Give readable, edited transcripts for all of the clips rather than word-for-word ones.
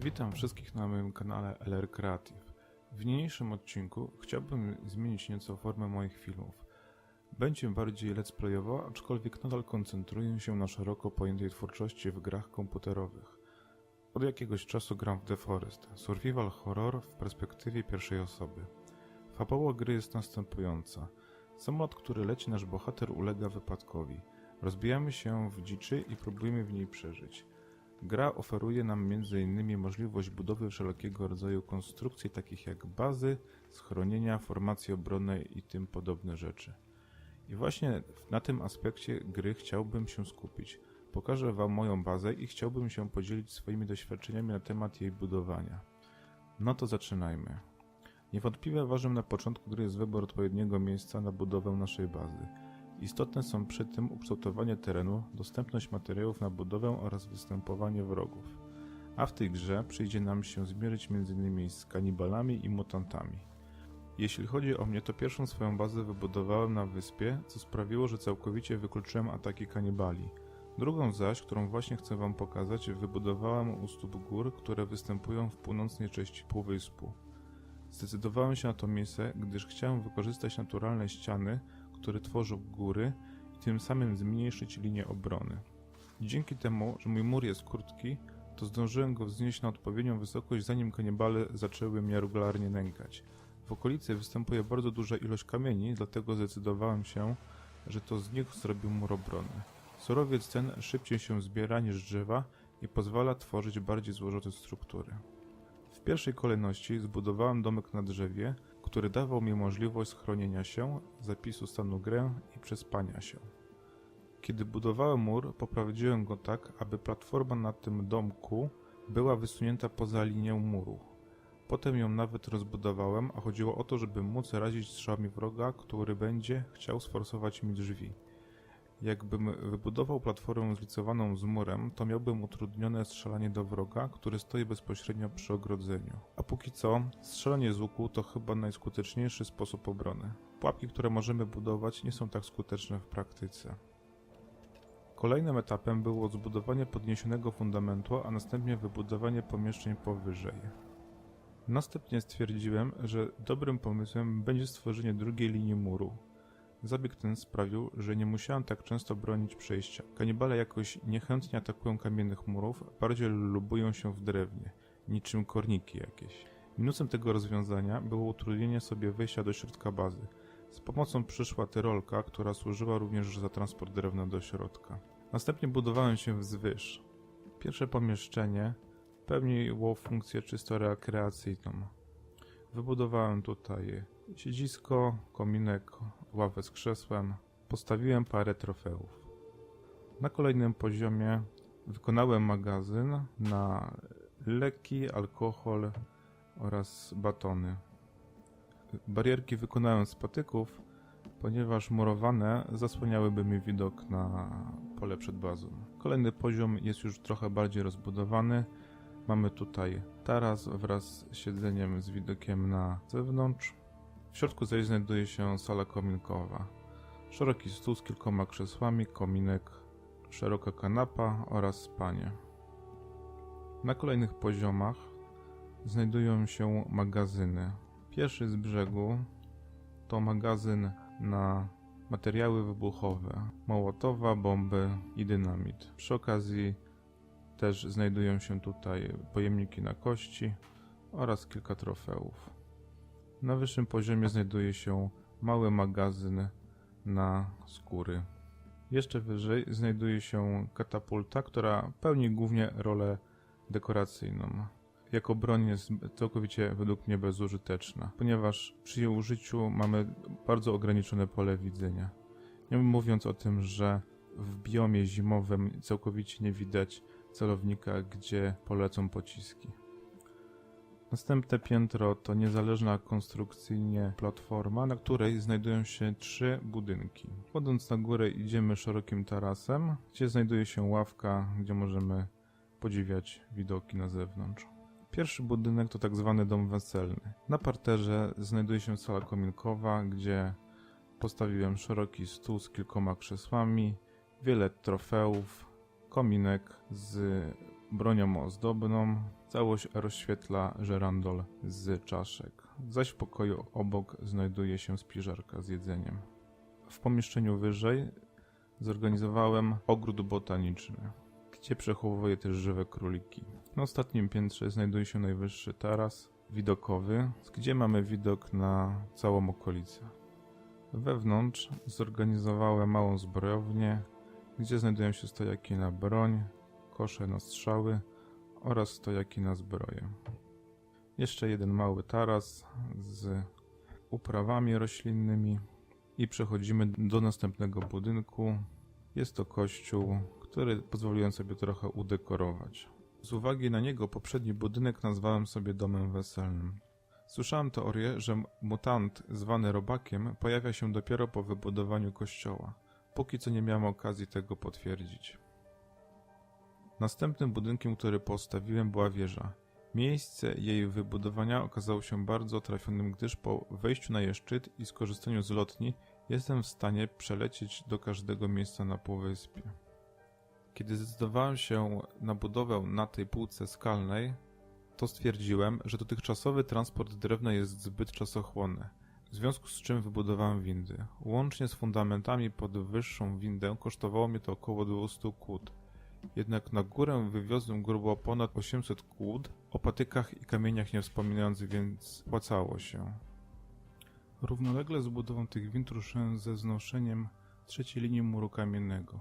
Witam wszystkich na moim kanale LR Creative. W niniejszym odcinku chciałbym zmienić nieco formę moich filmów. Będzie bardziej let's playowo, aczkolwiek nadal koncentruję się na szeroko pojętej twórczości w grach komputerowych. Od jakiegoś czasu gram w The Forest, survival horror w perspektywie pierwszej osoby. Fabuła gry jest następująca. Samolot, który leci, nasz bohater ulega wypadkowi. Rozbijamy się w dziczy i próbujemy w niej przeżyć. Gra oferuje nam m.in. możliwość budowy wszelkiego rodzaju konstrukcji, takich jak bazy, schronienia, formacje obronne i tym podobne rzeczy. I właśnie na tym aspekcie gry chciałbym się skupić. Pokażę Wam moją bazę i chciałbym się podzielić swoimi doświadczeniami na temat jej budowania. No to zaczynajmy. Niewątpliwie ważnym na początku gry jest wybór odpowiedniego miejsca na budowę naszej bazy. Istotne są przy tym ukształtowanie terenu, dostępność materiałów na budowę oraz występowanie wrogów. A w tej grze przyjdzie nam się zmierzyć m.in. z kanibalami i mutantami. Jeśli chodzi o mnie, to pierwszą swoją bazę wybudowałem na wyspie, co sprawiło, że całkowicie wykluczyłem ataki kanibali. Drugą zaś, którą właśnie chcę Wam pokazać, wybudowałem u stóp gór, które występują w północnej części półwyspu. Zdecydowałem się na to miejsce, gdyż chciałem wykorzystać naturalne ściany, które tworzą góry i tym samym zmniejszyć linię obrony. Dzięki temu, że mój mur jest krótki, to zdążyłem go wznieść na odpowiednią wysokość, zanim kanibale zaczęły mnie regularnie nękać. W okolicy występuje bardzo duża ilość kamieni, dlatego zdecydowałem się, że to z nich zrobił mur obrony. Surowiec ten szybciej się zbiera niż drzewa i pozwala tworzyć bardziej złożone struktury. W pierwszej kolejności zbudowałem domek na drzewie, który dawał mi możliwość schronienia się, zapisu stanu gry i przespania się. Kiedy budowałem mur, poprowadziłem go tak, aby platforma na tym domku była wysunięta poza linię muru. Potem ją nawet rozbudowałem, a chodziło o to, żeby móc razić strzałami wroga, który będzie chciał sforsować mi drzwi. Jakbym wybudował platformę zlicowaną z murem, to miałbym utrudnione strzelanie do wroga, który stoi bezpośrednio przy ogrodzeniu. A póki co, strzelanie z łuku to chyba najskuteczniejszy sposób obrony. Pułapki, które możemy budować, nie są tak skuteczne w praktyce. Kolejnym etapem było zbudowanie podniesionego fundamentu, a następnie wybudowanie pomieszczeń powyżej. Następnie stwierdziłem, że dobrym pomysłem będzie stworzenie drugiej linii muru. Zabieg ten sprawił, że nie musiałem tak często bronić przejścia. Kanibale jakoś niechętnie atakują kamiennych murów, bardziej lubują się w drewnie, niczym korniki jakieś. Minusem tego rozwiązania było utrudnienie sobie wejścia do środka bazy. Z pomocą przyszła tyrolka, która służyła również za transport drewna do środka. Następnie budowałem się wzwyż. Pierwsze pomieszczenie pełniło funkcję czysto rekreacyjną. Wybudowałem tutaj siedzisko, kominek, ławę z krzesłem. Postawiłem parę trofeów. Na kolejnym poziomie wykonałem magazyn na leki, alkohol oraz batony. Barierki wykonałem z patyków, ponieważ murowane zasłaniałyby mi widok na pole przed bazą. Kolejny poziom jest już trochę bardziej rozbudowany. Mamy tutaj taras wraz z siedzeniem z widokiem na zewnątrz. W środku zaś znajduje się sala kominkowa. Szeroki stół z kilkoma krzesłami, kominek, szeroka kanapa oraz spanie. Na kolejnych poziomach znajdują się magazyny. Pierwszy z brzegu to magazyn na materiały wybuchowe, mołotowa, bomby i dynamit. Przy okazji też znajdują się tutaj pojemniki na kości oraz kilka trofeów. Na wyższym poziomie znajduje się mały magazyn na skóry. Jeszcze wyżej znajduje się katapulta, która pełni głównie rolę dekoracyjną. Jako broń jest całkowicie według mnie bezużyteczna, ponieważ przy jej użyciu mamy bardzo ograniczone pole widzenia. Nie mówiąc o tym, że w biomie zimowym całkowicie nie widać celownika, gdzie polecą pociski. Następne piętro to niezależna konstrukcyjnie platforma, na której znajdują się 3 budynki. Wchodząc na górę idziemy szerokim tarasem, gdzie znajduje się ławka, gdzie możemy podziwiać widoki na zewnątrz. Pierwszy budynek to tak zwany dom weselny. Na parterze znajduje się sala kominkowa, gdzie postawiłem szeroki stół z kilkoma krzesłami, wiele trofeów, kominek z bronią ozdobną. Całość rozświetla żerandol z czaszek. Zaś w pokoju obok znajduje się spiżarka z jedzeniem. W pomieszczeniu wyżej zorganizowałem ogród botaniczny, gdzie przechowuję też żywe króliki. Na ostatnim piętrze znajduje się najwyższy taras widokowy, gdzie mamy widok na całą okolicę. Wewnątrz zorganizowałem małą zbrojownię, gdzie znajdują się stojaki na broń, kosze na strzały oraz stojaki na zbroję. Jeszcze jeden mały taras z uprawami roślinnymi i przechodzimy do następnego budynku. Jest to kościół, który pozwoliłem sobie trochę udekorować. Z uwagi na niego poprzedni budynek nazwałem sobie domem weselnym. Słyszałem teorię, że mutant zwany robakiem pojawia się dopiero po wybudowaniu kościoła. Póki co nie miałem okazji tego potwierdzić. Następnym budynkiem, który postawiłem, była wieża. Miejsce jej wybudowania okazało się bardzo trafionym, gdyż po wejściu na jej szczyt i skorzystaniu z lotni jestem w stanie przelecieć do każdego miejsca na półwyspie. Kiedy zdecydowałem się na budowę na tej półce skalnej, to stwierdziłem, że dotychczasowy transport drewna jest zbyt czasochłonny, w związku z czym wybudowałem windy. Łącznie z fundamentami pod wyższą windę kosztowało mnie to około 200 kłód. Jednak na górę wywiozłem grubo ponad 800 kłód, o patykach i kamieniach nie wspominając, więc opłacało się. Równolegle z budową tych wind ruszyłem ze znoszeniem trzeciej linii muru kamiennego.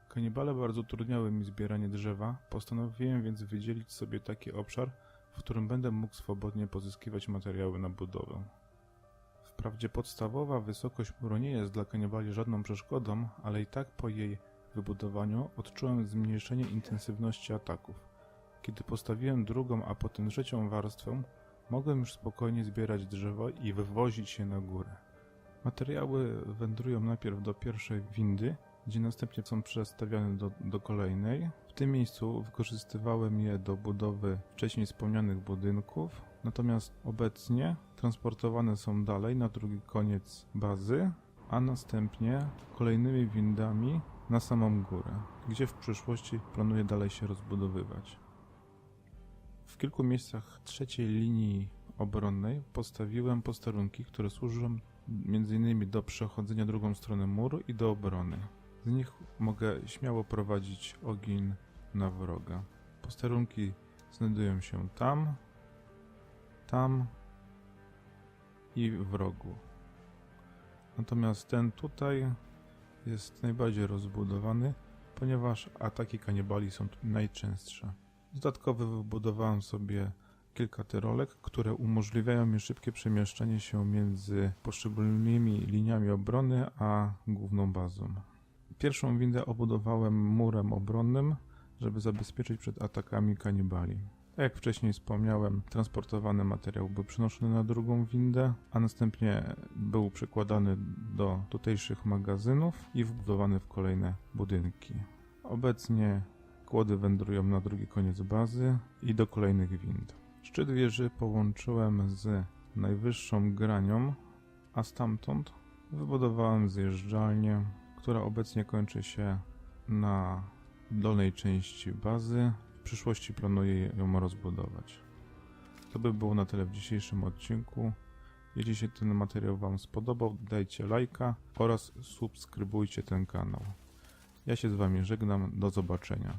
Kanibale bardzo utrudniały mi zbieranie drzewa, postanowiłem więc wydzielić sobie taki obszar, w którym będę mógł swobodnie pozyskiwać materiały na budowę. Wprawdzie podstawowa wysokość muru nie jest dla kanibali żadną przeszkodą, ale i tak po jej wybudowaniu odczułem zmniejszenie intensywności ataków. Kiedy postawiłem drugą, a potem trzecią warstwę, mogłem już spokojnie zbierać drzewo i wywozić je na górę. Materiały wędrują najpierw do pierwszej windy, gdzie następnie są przestawiane do kolejnej. W tym miejscu wykorzystywałem je do budowy wcześniej wspomnianych budynków, natomiast obecnie transportowane są dalej na drugi koniec bazy, a następnie kolejnymi windami na samą górę, gdzie w przyszłości planuję dalej się rozbudowywać. W kilku miejscach trzeciej linii obronnej postawiłem posterunki, które służą m.in. do przechodzenia drugą stronę muru i do obrony. Z nich mogę śmiało prowadzić ogień na wroga. Posterunki znajdują się tam, tam i w rogu. Natomiast ten tutaj jest najbardziej rozbudowany, ponieważ ataki kanibali są tu najczęstsze. Dodatkowo wybudowałem sobie kilka tyrolek, które umożliwiają mi szybkie przemieszczanie się między poszczególnymi liniami obrony a główną bazą. Pierwszą windę obudowałem murem obronnym, żeby zabezpieczyć przed atakami kanibali. Tak jak wcześniej wspomniałem, transportowany materiał był przenoszony na drugą windę, a następnie był przykładany do tutejszych magazynów i wbudowany w kolejne budynki. Obecnie kłody wędrują na drugi koniec bazy i do kolejnych wind. Szczyt wieży połączyłem z najwyższą granią, a stamtąd wybudowałem zjeżdżalnię, która obecnie kończy się na dolnej części bazy. W przyszłości planuję ją rozbudować. To by było na tyle w dzisiejszym odcinku. Jeśli się ten materiał Wam spodobał, dajcie lajka oraz subskrybujcie ten kanał. Ja się z Wami żegnam, do zobaczenia.